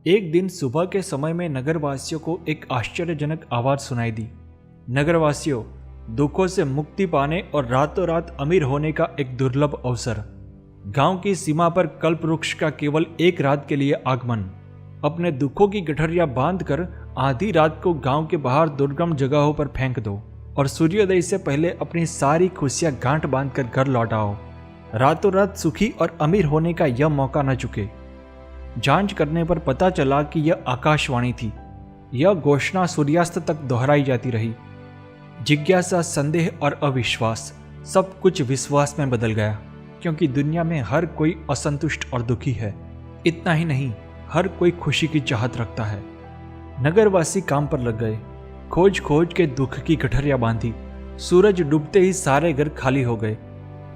एक दिन सुबह के समय में नगरवासियों को एक आश्चर्यजनक आवाज सुनाई दी। नगरवासियों, दुखों से मुक्ति पाने और रातों रात अमीर होने का एक दुर्लभ अवसर। गांव की सीमा पर कल्प वृक्ष का केवल एक रात के लिए आगमन। अपने दुखों की गठरियां बांधकर आधी रात को गांव के बाहर दुर्गम जगहों पर फेंक दो और सूर्योदय से पहले अपनी सारी खुशियां गांठ बांधकर घर लौट आओ। रातों रात सुखी और अमीर होने का यह मौका न चुके। जांच करने पर पता चला कि यह आकाशवाणी थी। यह घोषणा सूर्यास्त तक दोहराई जाती रही। जिज्ञासा, संदेह और अविश्वास, सब कुछ विश्वास में बदल गया, क्योंकि दुनिया में हर कोई असंतुष्ट और दुखी है। इतना ही नहीं, हर कोई खुशी की चाहत रखता है। नगरवासी काम पर लग गए। खोज खोज के दुख की गठरियां बांधी। सूरज डूबते ही सारे घर खाली हो गए।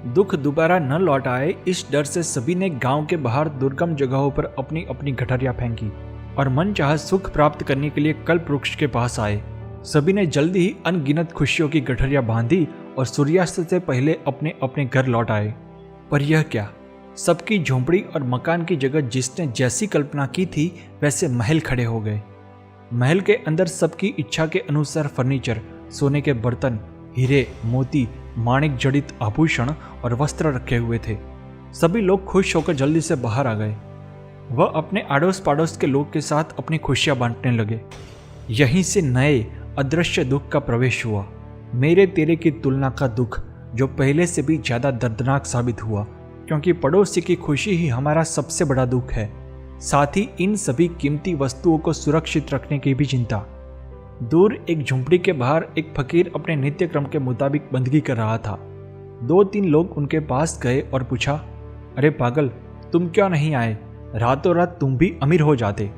दुख दोबारा न लौट आए, इस डर से सभी ने गांव के बाहर दुर्गम जगहों पर अपनी अपनी गठरियां फेंकी और मनचाहा सुख प्राप्त करने के लिए कल्प वृक्ष के पास आए। सभी ने जल्दी ही अनगिनत खुशियों की गठरियां बांधी और सूर्यास्त से पहले अपने अपने घर लौट आए। पर यह क्या, सबकी झोंपड़ी और मकान की जगह जिसने जैसी कल्पना की थी वैसे महल खड़े हो गए। महल के अंदर सबकी इच्छा के अनुसार फर्नीचर, सोने के बर्तन, हीरे, मोती, माणिक जड़ित आभूषण और वस्त्र रखे हुए थे। सभी लोग खुश होकर जल्दी से बाहर आ गए। वह अपने आड़ोस पाड़ोस के लोग के साथ अपनी खुशियां बांटने लगे। यहीं से नए अदृश्य दुख का प्रवेश हुआ। मेरे तेरे की तुलना का दुख, जो पहले से भी ज्यादा दर्दनाक साबित हुआ, क्योंकि पड़ोसी की खुशी ही हमारा सबसे बड़ा दुख है। साथ ही इन सभी कीमती वस्तुओं को सुरक्षित रखने की भी चिंता। दूर एक झुंपड़ी के बाहर एक फकीर अपने नित्य क्रम के मुताबिक बंदगी कर रहा था। 2-3 लोग उनके पास गए और पूछा, अरे पागल, तुम क्यों नहीं आए? रातों रात तुम भी अमीर हो जाते।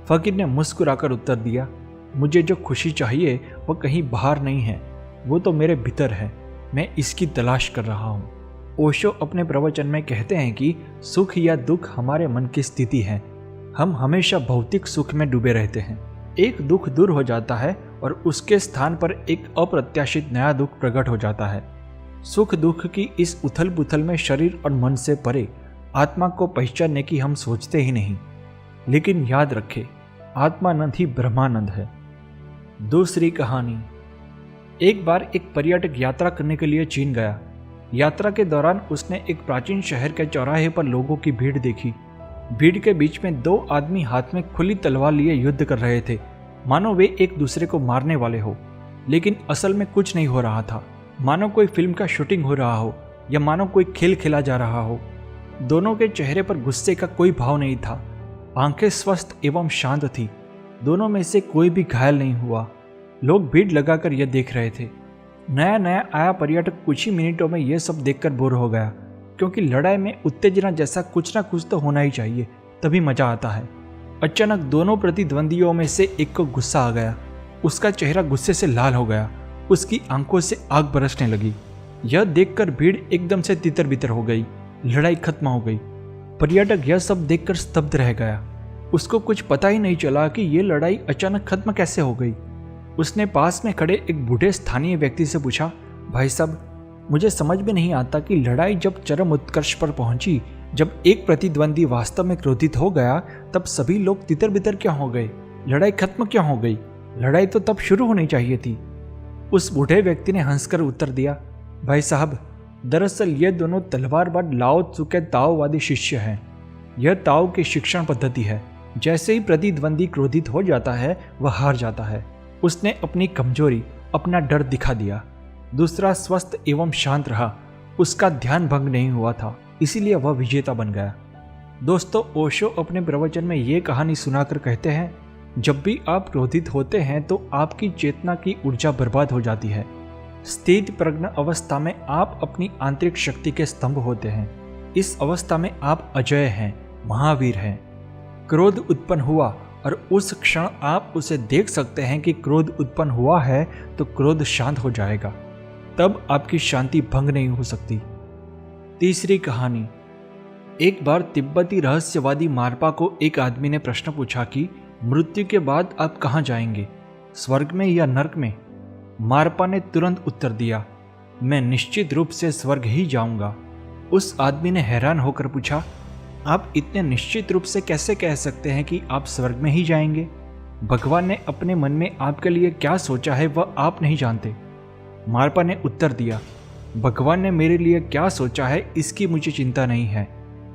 फकीर ने मुस्कुराकर उत्तर दिया, मुझे जो खुशी चाहिए वह कहीं बाहर नहीं है, वो तो मेरे भीतर है। मैं इसकी तलाश कर रहा हूँ। ओशो अपने प्रवचन में कहते हैं कि सुख या दुख हमारे मन की स्थिति है। हम हमेशा भौतिक सुख में डूबे रहते हैं। एक दुख दूर हो जाता है और उसके स्थान पर एक अप्रत्याशित नया दुख प्रकट हो जाता है। सुख दुख की इस उथल पुथल में शरीर और मन से परे आत्मा को पहचानने की हम सोचते ही नहीं। लेकिन याद रखें, आत्मानंद ही ब्रह्मानंद है। दूसरी कहानी। एक बार एक पर्यटक यात्रा करने के लिए चीन गया। यात्रा के दौरान उसने एक प्राचीन शहर के चौराहे पर लोगों की भीड़ देखी। भीड़ के बीच में 2 आदमी हाथ में खुली तलवार लिए युद्ध कर रहे थे, मानो वे एक दूसरे को मारने वाले हो। लेकिन असल में कुछ नहीं हो रहा था। मानो कोई फिल्म का शूटिंग हो रहा हो या मानो कोई खेल खेला जा रहा हो। दोनों के चेहरे पर गुस्से का कोई भाव नहीं था। आंखें स्वस्थ एवं शांत थी। दोनों में से कोई भी घायल नहीं हुआ। लोग भीड़ लगाकर यह देख रहे थे। नया नया आया पर्यटक कुछ ही मिनटों में यह सब देखकर बोर हो गया, क्योंकि लड़ाई में उत्तेजना जैसा कुछ ना कुछ तो होना ही चाहिए, तभी मजा आता है। अचानक दोनों प्रतिद्वंदियों में से एक को गुस्सा आ गया। उसका चेहरा गुस्से से लाल हो गया। उसकी आंखों से आग बरसने लगी। यह देखकर भीड़ एकदम से तितर बितर हो गई। लड़ाई खत्म हो गई। पर्यटक यह सब देखकर स्तब्ध रह गया। उसको कुछ पता ही नहीं चला कि यह लड़ाई अचानक खत्म कैसे हो गई। उसने पास में खड़े एक बूढ़े स्थानीय व्यक्ति से पूछा, भाई साहब, मुझे समझ में नहीं आता कि लड़ाई जब चरम उत्कर्ष पर पहुंची, जब एक प्रतिद्वंदी वास्तव में क्रोधित हो गया, तब सभी लोग तितर बितर क्यों हो गए? लड़ाई खत्म क्यों हो गई? लड़ाई तो तब शुरू होनी चाहिए थी। उस बूढ़े व्यक्ति ने हंसकर उत्तर दिया, भाई साहब, दरअसल ये दोनों तलवारबाज लाओ त्सु के ताओवादी शिष्य हैं। यह ताओ की शिक्षण पद्धति है। जैसे ही प्रतिद्वंदी क्रोधित हो जाता है, वह हार जाता है। उसने अपनी कमजोरी, अपना डर दिखा दिया। दूसरा स्वस्थ एवं शांत रहा। उसका ध्यान भंग नहीं हुआ था, इसीलिए वह विजेता बन गया। दोस्तों, ओशो अपने प्रवचन में ये कहानी सुनाकर कहते हैं, जब भी आप क्रोधित होते हैं तो आपकी चेतना की ऊर्जा बर्बाद हो जाती है। स्थित प्रज्ञ अवस्था में आप अपनी आंतरिक शक्ति के स्तंभ होते हैं। इस अवस्था में आप अजय हैं, महावीर हैं। क्रोध उत्पन्न हुआ और उस क्षण आप उसे देख सकते हैं कि क्रोध उत्पन्न हुआ है, तो क्रोध शांत हो जाएगा। तब आपकी शांति भंग नहीं हो सकती। तीसरी कहानी। एक बार तिब्बती रहस्यवादी मारपा को एक आदमी ने प्रश्न पूछा कि मृत्यु के बाद आप कहाँ जाएंगे, स्वर्ग में या नरक में? मारपा ने तुरंत उत्तर दिया, मैं निश्चित रूप से स्वर्ग ही जाऊंगा। उस आदमी ने हैरान होकर पूछा, आप इतने निश्चित रूप से कैसे कह सकते हैं कि आप स्वर्ग में ही जाएंगे? भगवान ने अपने मन में आपके लिए क्या सोचा है वह आप नहीं जानते। मारपा ने उत्तर दिया, भगवान ने मेरे लिए क्या सोचा है इसकी मुझे चिंता नहीं है।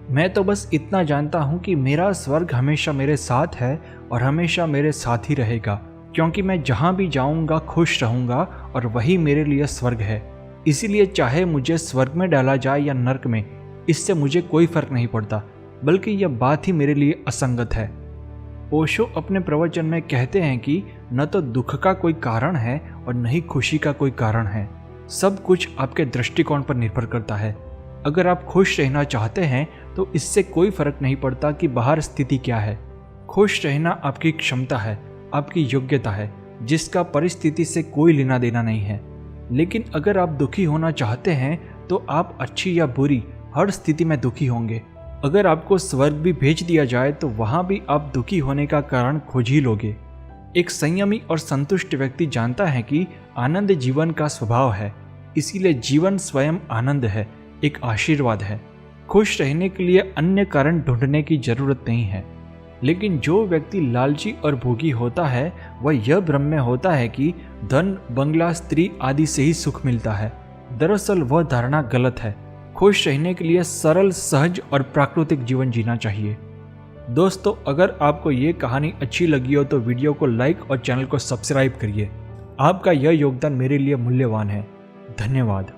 मैं तो बस इतना जानता हूँ कि मेरा स्वर्ग हमेशा मेरे साथ है और हमेशा मेरे साथ ही रहेगा, क्योंकि मैं जहाँ भी जाऊँगा खुश रहूँगा और वही मेरे लिए स्वर्ग है। इसीलिए चाहे मुझे स्वर्ग में डाला जाए या नर्क में, इससे मुझे कोई फर्क नहीं पड़ता, बल्कि यह बात ही मेरे लिए असंगत है। ओशो अपने प्रवचन में कहते हैं कि न तो दुख का कोई कारण है और न ही खुशी का कोई कारण है। सब कुछ आपके दृष्टिकोण पर निर्भर करता है। अगर आप खुश रहना चाहते हैं तो इससे कोई फर्क नहीं पड़ता कि बाहर स्थिति क्या है। खुश रहना आपकी क्षमता है, आपकी योग्यता है, जिसका परिस्थिति से कोई लेना देना नहीं है। लेकिन अगर आप दुखी होना चाहते हैं तो आप अच्छी या बुरी हर स्थिति में दुखी होंगे। अगर आपको स्वर्ग भी भेज दिया जाए तो वहां भी आप दुखी होने का कारण खोज ही लोगे। एक संयमी और संतुष्ट व्यक्ति जानता है कि आनंद जीवन का स्वभाव है, इसीलिए जीवन स्वयं आनंद है, एक आशीर्वाद है। खुश रहने के लिए अन्य कारण ढूंढने की जरूरत नहीं है। लेकिन जो व्यक्ति लालची और भोगी होता है वह यह भ्रम में होता है कि धन, बंगला, स्त्री आदि से ही सुख मिलता है। दरअसल वह धारणा गलत है। खुश रहने के लिए सरल, सहज और प्राकृतिक जीवन जीना चाहिए। दोस्तों, अगर आपको ये कहानी अच्छी लगी हो तो वीडियो को लाइक और चैनल को सब्सक्राइब करिए। आपका यह योगदान मेरे लिए मूल्यवान है। धन्यवाद।